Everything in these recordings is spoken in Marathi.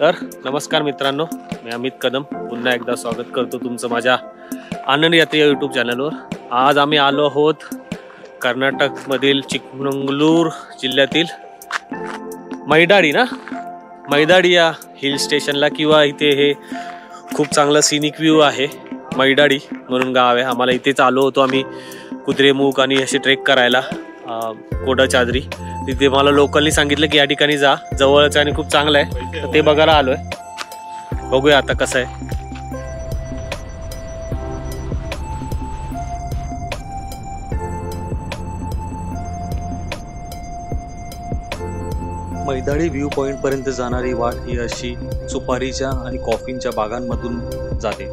तर नमस्कार मित्रांनो, मी अमित कदम पुन्हा एकदा स्वागत करतो तुमचं माझ्या आनंद यात्रा यूट्यूब चॅनलवर। आज आम्ही आलो आहोत कर्नाटकमधील चिकमंगलूर जिल्ह्यातील मैदाडी या हिल स्टेशनला, किंवा इथे हे खूप चांगला सिनिक व्ह्यू आहे। मैदाडी म्हणून गाव आहे। आम्हाला इथेच आलो होतो आम्ही कुद्रेमुख आणि असे ट्रेक करायला कोडाचाद्री। तिथे मला लोकलनी सांगितलं की या ठिकाणी जा, जवळच आणि खूप चांगलं आहे, तर ते बघायला आलोय। बघूया आता कसं आहे। मैदाडी व्ह्यू पॉइंट पर्यंत जाणारी वाट ही अशी सुपारीच्या आणि कॉफीच्या बागांमधून जाते।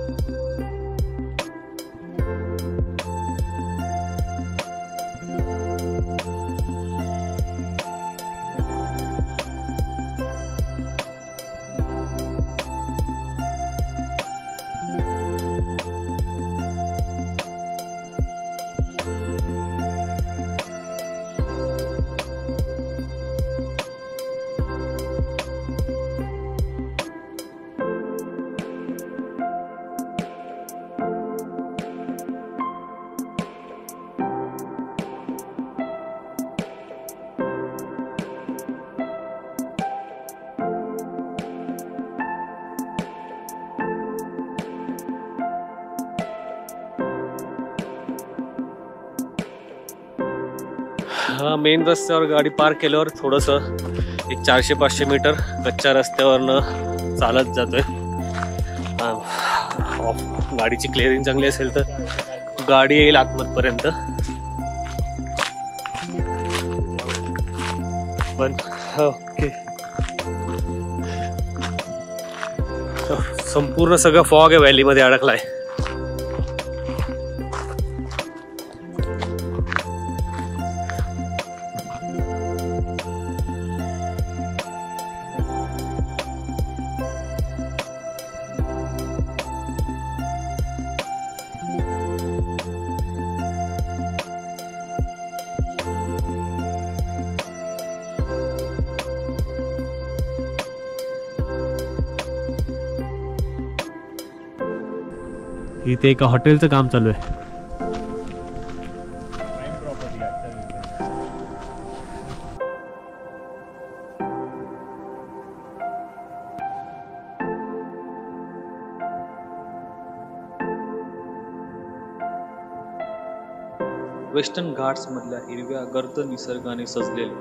मेन रस्त्यावर गाडी पार्क केल्यावर थोडंसं एक 400-500 मीटर कच्च्या रस्त्यावरनं चालत जातोय। गाडीची क्लिअरिंग चांगली असेल तर गाडी येईल आतमधपर्यंत, पण ओके संपूर्ण सगळं फॉग आहे, व्हॅलीमध्ये अडकलाय। इथे एका हॉटेलचं काम चालू आहे। वेस्टर्न घाट्स मधल्या हिरव्या गर्द निसर्गाने सजलेले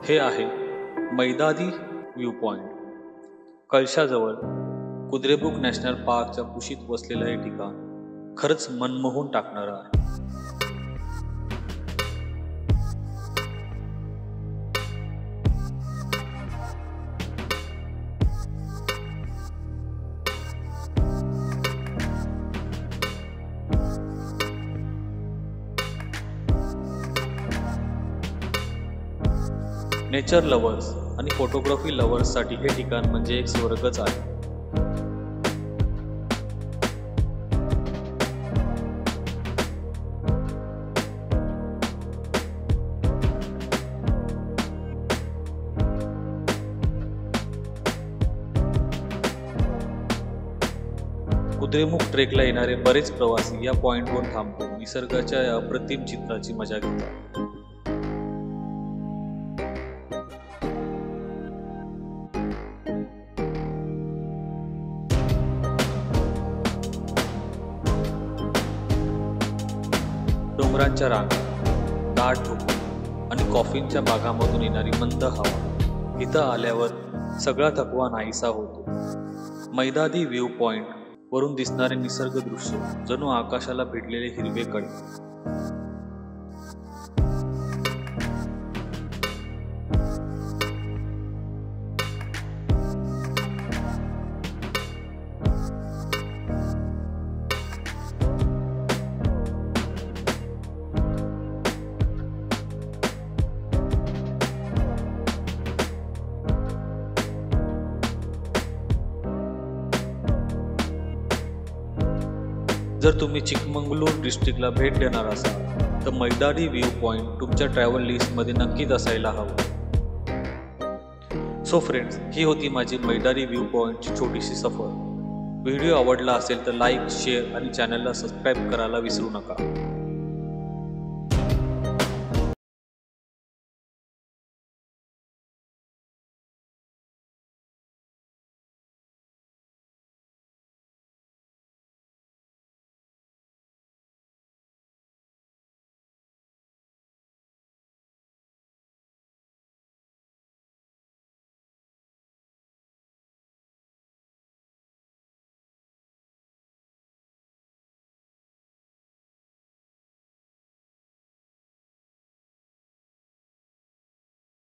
हे आहे मैदादी व्ह्यू पॉइंट। कळशाजवळ कुद्रेमुख नॅशनल पार्कच्या कुशीत वसलेलं हे ठिकाण खरंच मनमोहून टाकणारं आहे। नेचर लव्हर्स आणि फोटोग्राफी लव्हर्स साठी हे ठिकाण म्हणजे एक स्वर्गच आहे। कुद्रेमुख ट्रेकला येणारे बरेच प्रवासी या पॉइंटवर थांबून निसर्गाच्या या अप्रतिम चित्राची मजा घेतात। डोंगरांच्या रांगा, दाट धुकं आणि कॉफीच्या बागांमधून येणारी मंद हवा, इथं आल्यावर सगळा थकवा नाहीसा होतो। मैदादी व्ह्यू पॉइंट वरून दिसणारे निसर्ग दृश्य जणू आकाशाला भिडलेले हिरवे कडे। जर तुम्ही चिकमंगलूर डिस्ट्रिक्टला भेट देणार असाल तर मैदाडी व्ह्यू पॉइंट तुमच्या ट्रॅव्हल लिस्टमध्ये नक्कीच असायला हवं। सो फ्रेंड्स, ही होती माझी मैदारी व्ह्यू पॉईंटची छोटीशी सफर. व्हिडिओ आवडला असेल तर लाईक, शेअर आणि चॅनलला सबस्क्राईब करायला विसरू नका.